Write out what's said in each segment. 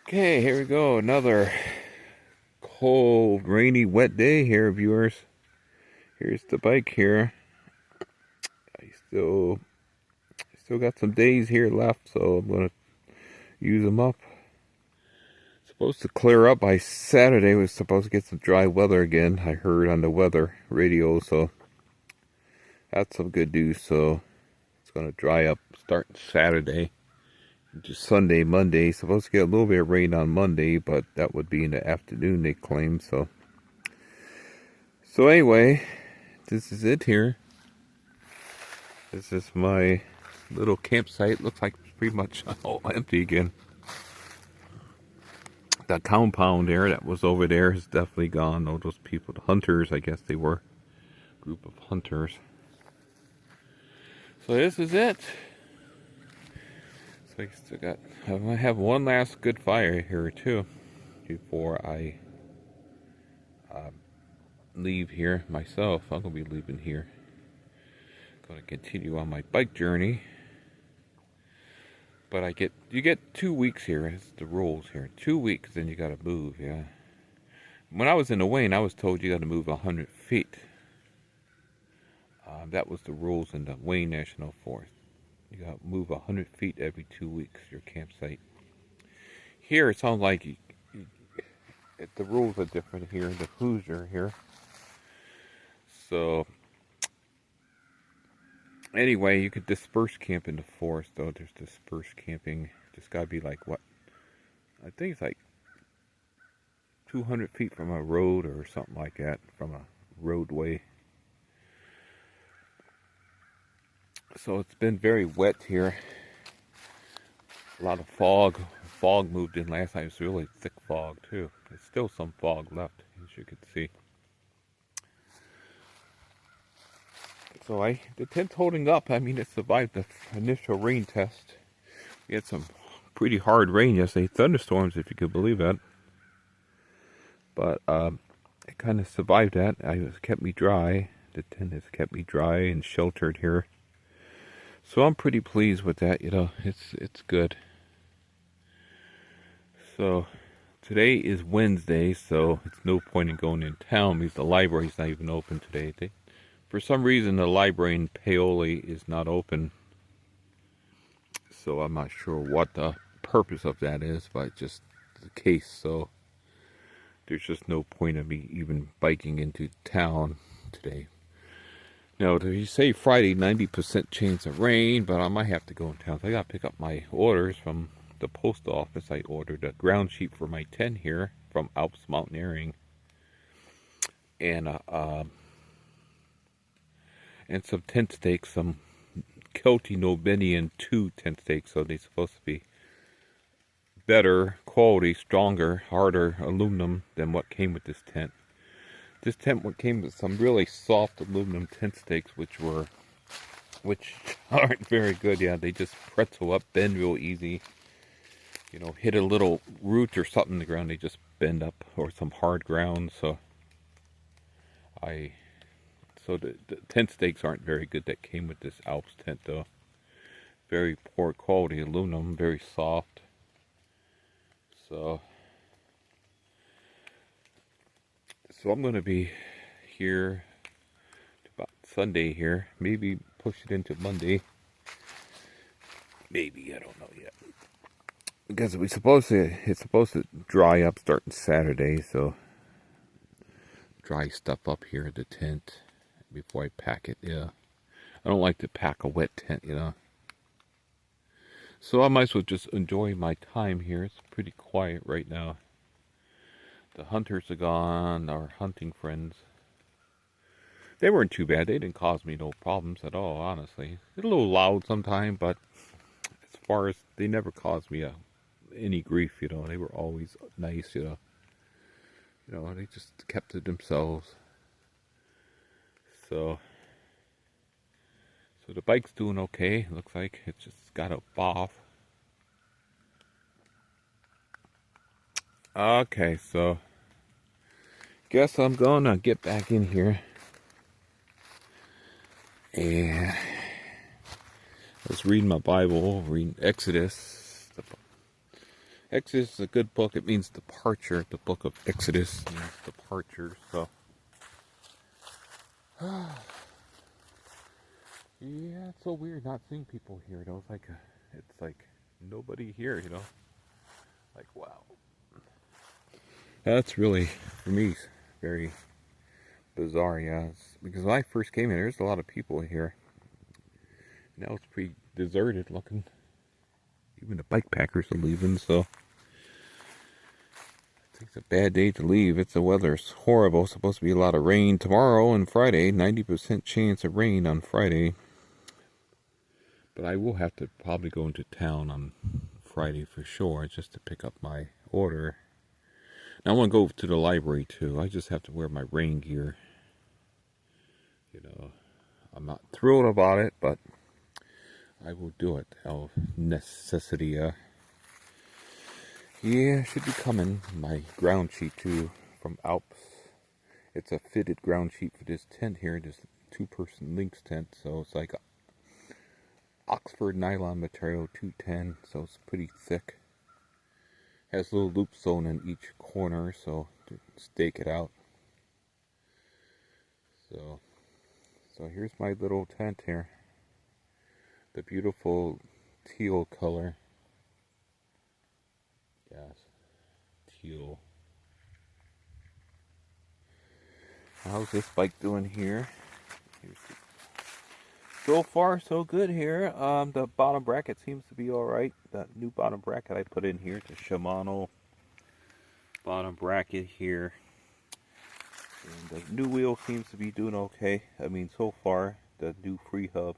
Okay, here we go. Another cold, rainy, wet day here, viewers. Here's the bike here. I still got some days here left, so I'm gonna use them up. Supposed to clear up by Saturday. We're supposed to get some dry weather again. I heard on the weather radio, so that's some good news. So it's gonna dry up starting Saturday. Just Sunday, Monday. Supposed to get a little bit of rain on Monday, but that would be in the afternoon, they claim. So anyway, this is it here. This is my little campsite. Looks like it's pretty much all empty again. The compound there that was over there is definitely gone. All those people, the hunters, I guess they were a group of hunters. So this is it. So I still got. I'm gonna have one last good fire here too before I leave here myself. I'm gonna be leaving here. Gonna continue on my bike journey. But you get 2 weeks here. It's the rules here. 2 weeks, then you gotta move. Yeah. When I was in the Wayne, I was told you gotta move 100 feet. That was the rules in the Wayne National Forest. You gotta move 100 feet every 2 weeks. Your campsite. Here, it sounds like the rules are different here. The Hoosier here. So anyway, you could disperse camp in the forest, though. There's dispersed camping. Just gotta be like what? I think it's like 200 feet from a road or something like that, from a roadway. So it's been very wet here. A lot of fog. Fog moved in last night. It was really thick fog too. There's still some fog left, as you can see. So the tent's holding up. I mean, it survived the initial rain test. We had some pretty hard rain yesterday, thunderstorms, if you could believe that. But it kind of survived that. It kept me dry. The tent has kept me dry and sheltered here. So I'm pretty pleased with that. You know, it's good. So today is Wednesday, so it's no point in going in town because the library's not even open today. For some reason, the library in Paoli is not open. So I'm not sure what the purpose of that is, but it's just the case. So there's just no point of me even biking into town today. Now, you say Friday, 90% chance of rain, but I might have to go in town. So I gotta pick up my orders from the post office. I ordered a ground sheet for my tent here from Alps Mountaineering, and some tent stakes, some Kelty Nobenian 2 tent stakes. So they're supposed to be better quality, stronger, harder aluminum than what came with this tent. This tent came with some really soft aluminum tent stakes, which aren't very good. Yeah, they just pretzel up, bend real easy. You know, hit a little root or something in the ground, they just bend up, or some hard ground. So the tent stakes aren't very good that came with this Alps tent, though. Very poor quality aluminum, very soft. So I'm going to be here about Sunday here. Maybe push it into Monday. Maybe, I don't know yet. Because it's supposed to dry up starting Saturday, so dry stuff up here at the tent before I pack it. Yeah, I don't like to pack a wet tent, you know. So I might as well just enjoy my time here. It's pretty quiet right now. The hunters are gone, our hunting friends. They weren't too bad. They didn't cause me no problems at all, honestly. It's a little loud sometimes, but as far as they never caused me any grief, you know. They were always nice, you know. You know, they just kept to themselves. So the bike's doing okay. Looks like it's just got a off. Okay, so guess I'm gonna get back in here. And I was reading my Bible, reading Exodus. Exodus is a good book. It means departure. The book of Exodus means departure. So, yeah, it's so weird not seeing people here. It's like nobody here. Like wow. That's really for me very bizarre. Yeah, because when I first came here, there's a lot of people here. Now it's pretty deserted looking. Even the bike packers are leaving. So. It's a bad day to leave. The weather's horrible. It's supposed to be a lot of rain tomorrow and Friday. 90% chance of rain on Friday. But I will have to probably go into town on Friday for sure, just to pick up my order. Now I want to go to the library too. I just have to wear my rain gear. I'm not thrilled about it, but I will do it out of necessity. Yeah, should be coming. My ground sheet too from Alps. It's a fitted ground sheet for this tent here, this 2-person Lynx tent. So it's like Oxford nylon material, 210. So it's pretty thick. Has little loop sewn in each corner, so to stake it out. So here's my little tent here. The beautiful teal color. Yes, teal. How's this bike doing here? So far, so good here. The bottom bracket seems to be alright. That new bottom bracket I put in here, the Shimano bottom bracket here. And the new wheel seems to be doing okay. I mean, so far, the new free hub.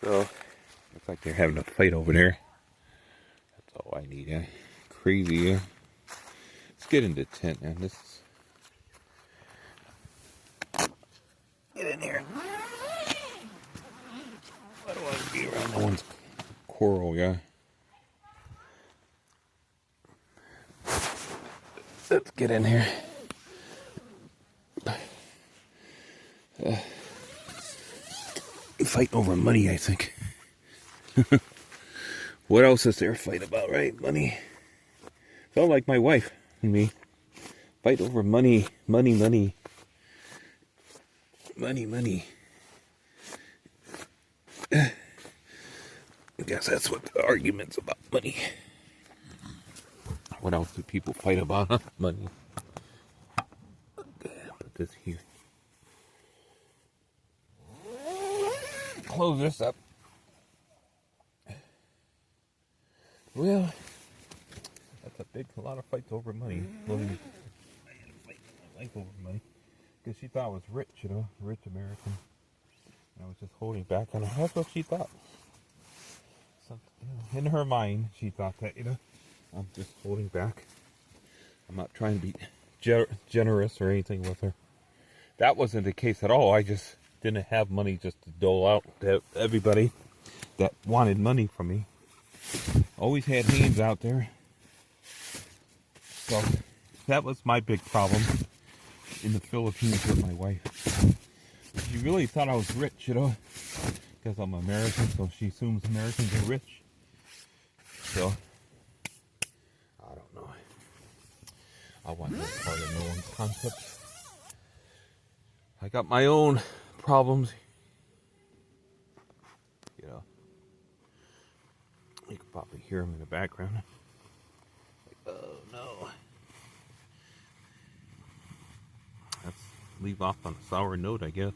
So, looks like they're having a fight over there. That's all I need, Crazy, Let's get into the tent, man. Get in here. I don't want to be around no one's coral, Let's get in here. Fighting over money, I think. What else is there to fight about, right? Money. Felt like my wife and me. Fight over money. Money. I guess that's what the argument's about, money. What else do people fight about? Money. Put this here. Close this up. Well, that's a lot of fights over money. I had a fight with my wife over money because she thought I was rich, rich American. And I was just holding back on her. That's what she thought. So, in her mind, she thought that, I'm just holding back. I'm not trying to be generous or anything with her. That wasn't the case at all. I just didn't have money just to dole out to everybody that wanted money from me. Always had hands out there. So that was my big problem in the Philippines with my wife. She really thought I was rich, because I'm American, so she assumes Americans are rich. So, I don't know. I want no part of no one's concepts. I got my own problems. You can probably hear them in the background. Oh no. Let's leave off on a sour note, I guess.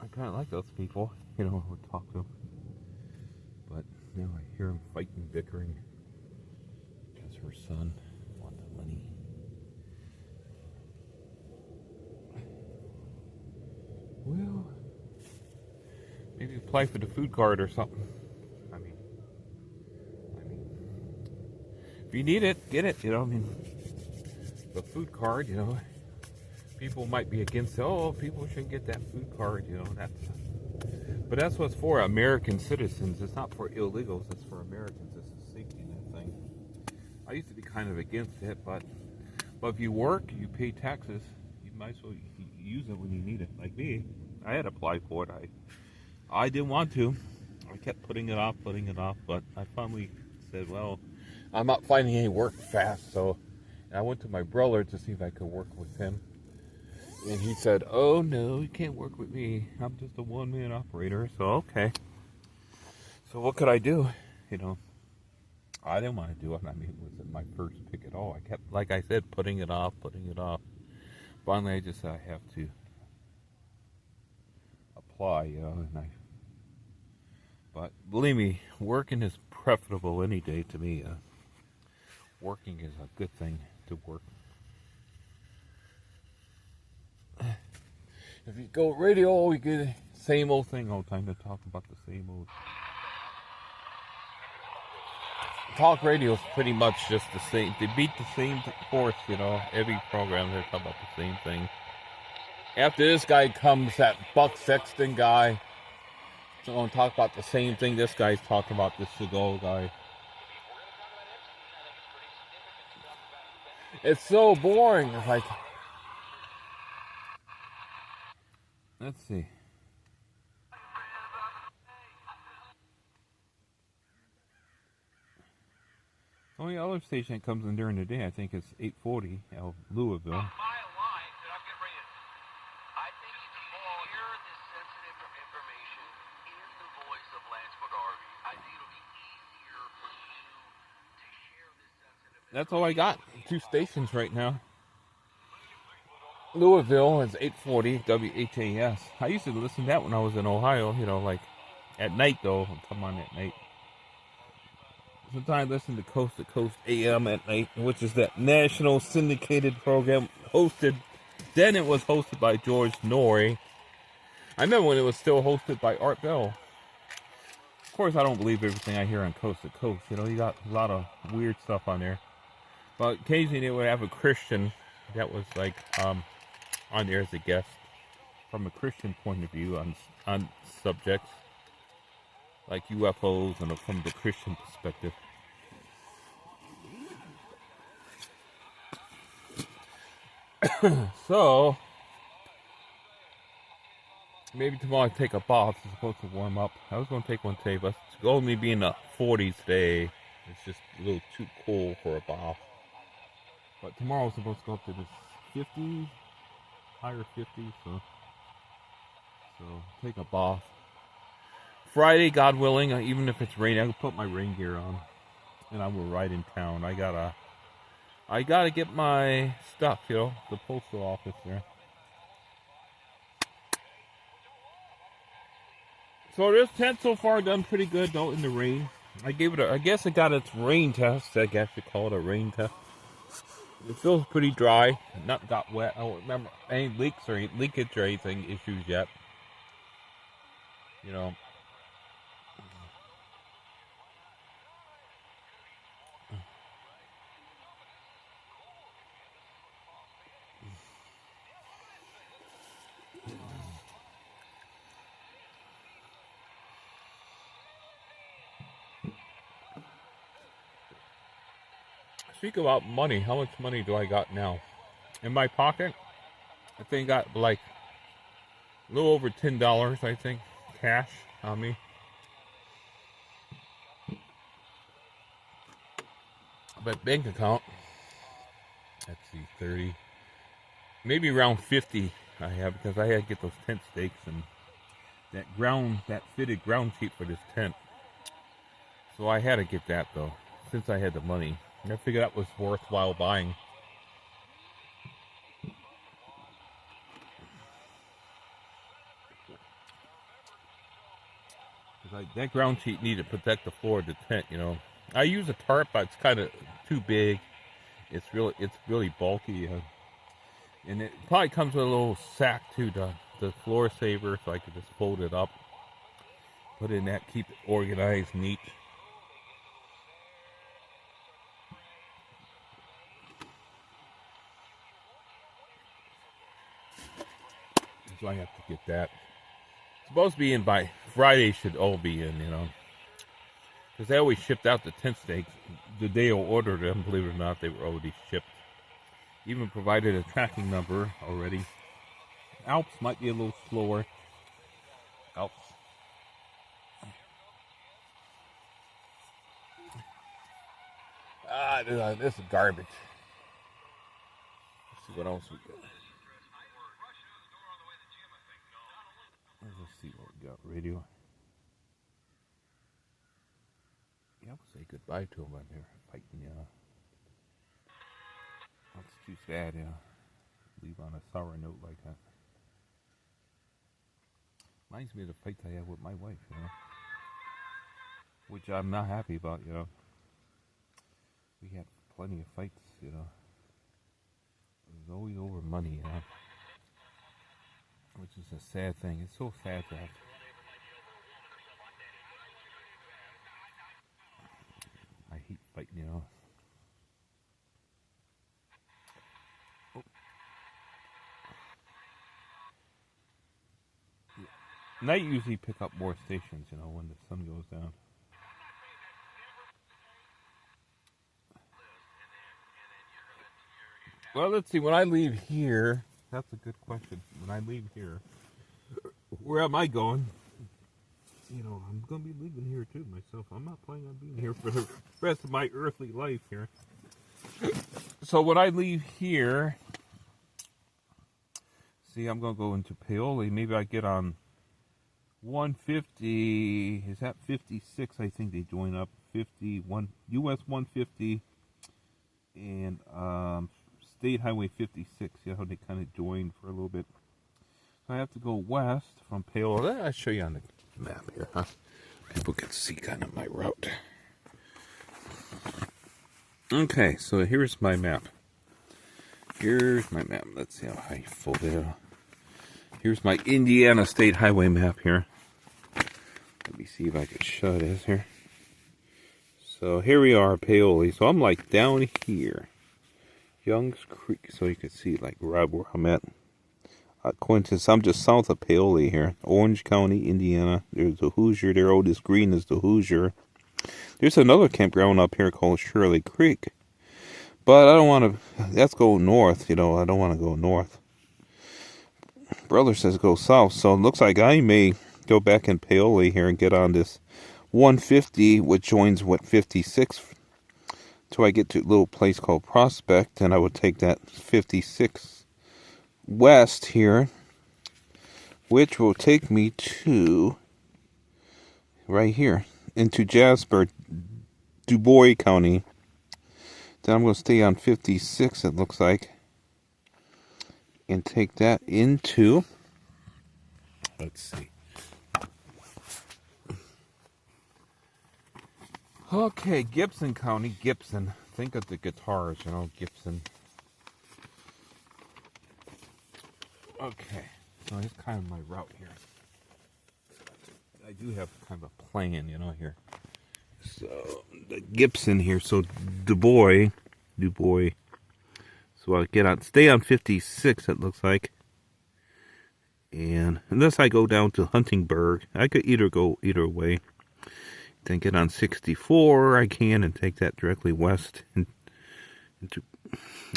I kind of like those people, we talk to them. But now I hear them fighting, bickering. Because her son wants the money. Well, maybe apply for the food card or something. I mean, if you need it, get it, the food card, People might be against, oh, people shouldn't get that food card, you know, but that's what's for American citizens. It's not for illegals, it's for Americans. It's a safety net thing. I used to be kind of against it, but if you work, you pay taxes, you might as well use it when you need it. Like me, I had applied for it. I didn't want to. I kept putting it off, but I finally said, well, I'm not finding any work fast, so I went to my brother to see if I could work with him. And he said, oh no, you can't work with me. I'm just a one-man operator, so okay. So what could I do? You know, I didn't want to do it. I mean, it wasn't my first pick at all. I kept, like I said, putting it off. Finally, I just said I have to apply, you know, but believe me, working is preferable any day to me. Working is a good thing to work. If you go radio, you get the same old thing all the time. To talk about the same old. Talk radio is pretty much just the same. They beat the same horse, you know. Every program they're talking about the same thing. After this guy comes, that Buck Sexton guy. So I'm going to talk about the same thing this guy's talking about, this Seagal guy. It's so boring. It's like, let's see. The only other station that comes in during the day, I think, is 840 out of Louisville. That's all I got. 2 stations right now. Louisville is 840 WHAS. I used to listen to that when I was in Ohio, you know, like at night though. Come on at night. Sometimes I listen to Coast AM at night, which is that national syndicated program hosted. Then it was hosted by George Noory. I remember when it was still hosted by Art Bell. Of course, I don't believe everything I hear on Coast to Coast. You know, you got a lot of weird stuff on there. But occasionally they would have a Christian that was like on there as a guest from a Christian point of view on subjects like UFOs and from the Christian perspective. So maybe tomorrow I take a bath. It's supposed to warm up. I was going to take one today, but it's only being the 40s today. It's just a little too cool for a bath. But tomorrow is supposed to go up to the 50s, higher 50s, so take a bath. Friday, God willing, even if it's raining, I can put my rain gear on, and I will ride in town. I gotta get my stuff, you know, the postal office there. So this tent so far done pretty good though in the rain. I guess it got its rain test. I guess you call it a rain test. It feels pretty dry, not got wet. I don't remember any leaks or leakage or anything issues yet. You know. Speak about money. How much money do I got now? In my pocket, I think I got like a little over $10, I think, cash on me. But bank account, let's see, 30, maybe around 50 I have, because I had to get those tent stakes and that fitted ground sheet for this tent. So I had to get that though, since I had the money. And I figured that was worthwhile buying. That ground sheet needed to protect the floor of the tent, you know. I use a tarp, but it's kind of too big. It's really bulky, and it probably comes with a little sack too, the floor saver, so I could just fold it up, put it in that, keep it organized, neat. So I have to get that. It's supposed to be in by Friday. Should all be in, because they always shipped out the tent stakes the day I ordered them. Believe it or not, they were already shipped. Even provided a tracking number already. Alps might be a little slower. Alps. This is garbage. Let's see what else we got. Let's see what we got. Radio. Yeah, we'll say goodbye to him out there fighting, That's too sad, Leave on a sour note like that. Reminds me of the fight I had with my wife, which I'm not happy about, We had plenty of fights, It was always over money, Which is a sad thing. It's so sad to have. I hate fighting, Oh. Night usually pick up more stations, when the sun goes down. Well, let's see. When I leave here, that's a good question. When I leave here, where am I going? I'm going to be leaving here too myself. I'm not planning on being here for the rest of my earthly life here. So when I leave here, see, I'm going to go into Paoli. Maybe I get on 150. Is that 56? I think they join up. 51 US 150 and State Highway 56. How they kind of join for a little bit. So I have to go west from Paoli. I'll show you on the map here, People can see kind of my route. Okay, so here's my map. Let's see how high full there. Here's my Indiana State Highway map here. Let me see if I can show this here. So here we are, Paoli. So I'm like down here. Young's Creek, so you can see like right where I'm at. Quintus, I'm just south of Paoli here. Orange County, Indiana. There's the Hoosier there. Oh, this green is the Hoosier. There's another campground up here called Shirley Creek. But I don't want to, let's go north, I don't want to go north. Brother says go south, so it looks like I may go back in Paoli here and get on this 150, which joins 56, till I get to a little place called Prospect, and I would take that 56 west here, which will take me to right here into Jasper, Dubois County. Then I'm going to stay on 56, it looks like, and take that into, let's see. Okay, Gibson County, Gibson. Think of the guitars, Gibson. Okay, so here's kind of my route here. I do have kind of a plan, here. So, the Gibson here, so Dubois. So I'll stay on 56, it looks like. And unless I go down to Huntingburg, I could either go either way. Then get on 64, I can, and take that directly west.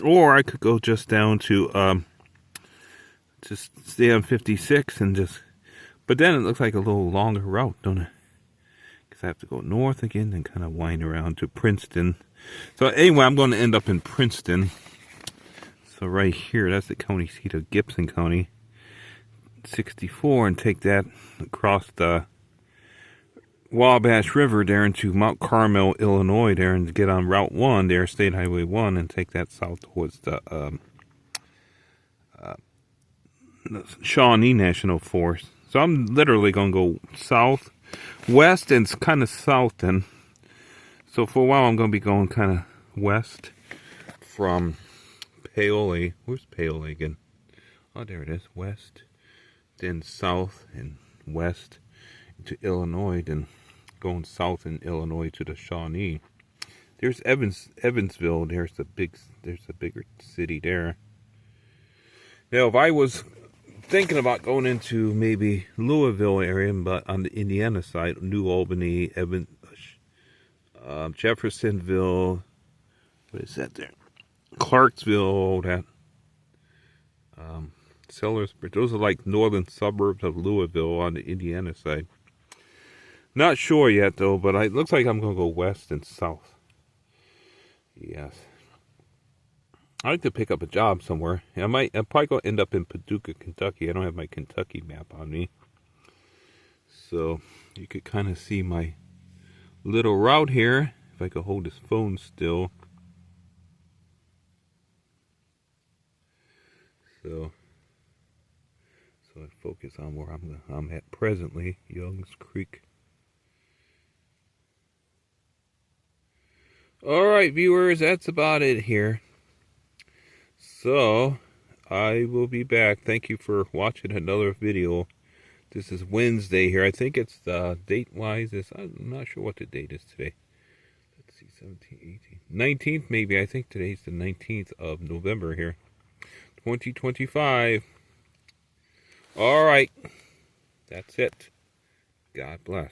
Or I could go just down to, just stay on 56 and just, but then it looks like a little longer route, don't it? Because I have to go north again and kind of wind around to Princeton. So anyway, I'm going to end up in Princeton. So right here, that's the county seat of Gibson County. 64, and take that across the Wabash River there into Mount Carmel, Illinois there, and get on Route 1 there, State Highway 1, and take that south towards the Shawnee National Forest. So I'm literally going to go south, west, and kind of south then. So for a while I'm going to be going kind of west from Paoli. Where's Paoli again? Oh, there it is. West, then south and west to Illinois, then going south in Illinois to the Shawnee. There's Evansville. There's a bigger city there. Now, if I was thinking about going into maybe Louisville area, but on the Indiana side, New Albany, Jeffersonville. What is that there? Clarksville, that Sellersburg. Those are like northern suburbs of Louisville on the Indiana side. Not sure yet though, but it looks like I'm gonna go west and south. Yes. I'd like to pick up a job somewhere. I'm probably gonna end up in Paducah, Kentucky. I don't have my Kentucky map on me, so you could kind of see my little route here. If I could hold this phone still. So I focus on where I'm at presently, Young's Creek. Alright viewers, that's about it here. So, I will be back. Thank you for watching another video. This is Wednesday here. I think it's date-wise. I'm not sure what the date is today. Let's see, 17, 18, 19th maybe. I think today's the 19th of November here. 2025. Alright. That's it. God bless.